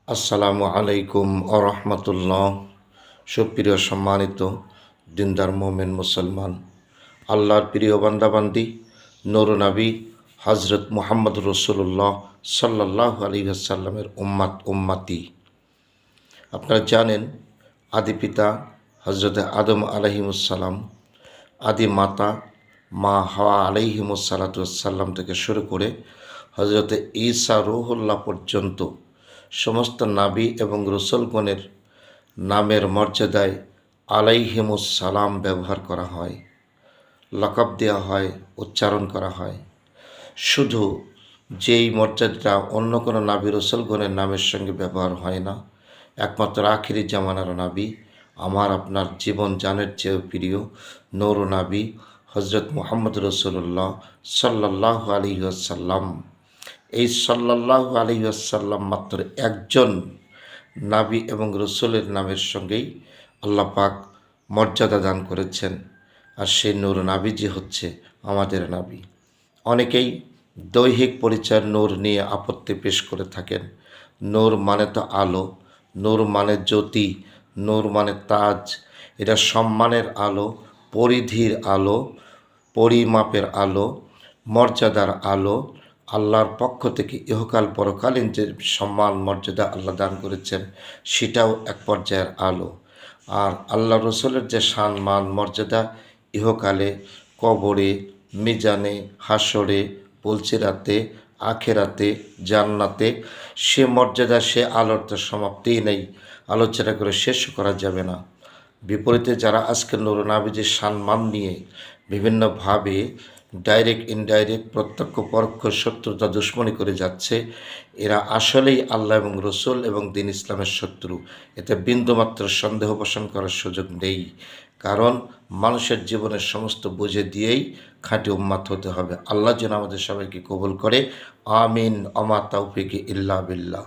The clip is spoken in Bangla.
আসসালামু আলাইকুম আরহামতুল্লাহ। সুপ্রিয় সম্মানিত দিনদার মোমেন মুসলমান, আল্লাহর প্রিয় বান্দাবান্দি, নূর নবী হজরত মুহাম্মদ রসুল্লাহ সাল্লাল্লাহু আলাইহি ওয়াসাল্লামের উম্মাতি। আপনারা জানেন, আদি পিতা হজরত আদম আলাইহিমুসসালাম, আদি মাতা মা হাওয়া আলাইহিমুসসালাম থেকে শুরু করে হজরত ঈসা রুহুল্লাহ পর্যন্ত সমস্ত নাবী এবং রসুলগণের নামের মর্যাদায় আলাইহিমুসসালাম ব্যবহার করা হয়, লকব দেওয়া হয়, উচ্চারণ করা হয়। শুধু যেই মর্যাদাটা অন্য কোনো নাবী রসুলগণের নামের সঙ্গে ব্যবহার হয় না, একমাত্র আখিরি জামানার নাবী, আমার আপনার জীবন জানের চেয়েও প্রিয় নূর নবী হজরত মুহাম্মদ রসুল্লাহ সাল্লাল্লাহু আলাইহি ওয়াসাল্লাম। এই সাল্লাল্লাহু আলাইহি ওয়াসাল্লাম মাত্র একজন নাবী এবং রসুলের নামের সঙ্গেই আল্লাহ পাক মর্যাদা দান করেছেন, আর সেই নূর নাবিজি হচ্ছে আমাদের নাবী। অনেকেই দৈহিক পরিচয়ের নূর নিয়ে আপত্তি পেশ করে থাকেন। নূর মানে তো আলো, নূর মানে জ্যোতি, নূর মানে তাজ। এটা সম্মানের আলো, পরিধির আলো, পরিমাপের আলো, মর্যাদার আলো। আল্লাহর পক্ষ থেকে ইহকাল পরকালীন যে সম্মান মর্যাদা আল্লাহ দান করেছেন, সেটাও এক পর্যায়ের আলো। আর আল্লাহ রসুলের যে সম্মান মর্যাদা ইহকালে, কবরে, মিজানে, হাসরে, পুলসিরাতে, আখেরাতে, জান্নাতে, সে মর্যাদা, সে আলোর তো সমাপ্তিই নেই, আলোচনা করে শেষ করা যাবে না। বিপরীতে যারা আজকে নূর নবীজির সম্মান নিয়ে বিভিন্নভাবে ডাইরেক্ট ইনডাইরেক্ট, প্রত্যক্ষ পরোক্ষ শত্রুতা দুশ্মনী করে যাচ্ছে, এরা আসলেই আল্লাহ এবং রসুল এবং দিন ইসলামের শত্রু। এতে বিন্দুমাত্র সন্দেহ পোষণ করার সুযোগ নেই, কারণ মানুষের জীবনের সমস্ত বুঝে দিয়েই খাঁটি উম্মাত হতে হবে। আল্লাহ যেন আমাদের সবাইকে কবুল করে। আমিন। আমা তাওফিক ইল্লা বিল্লাহ।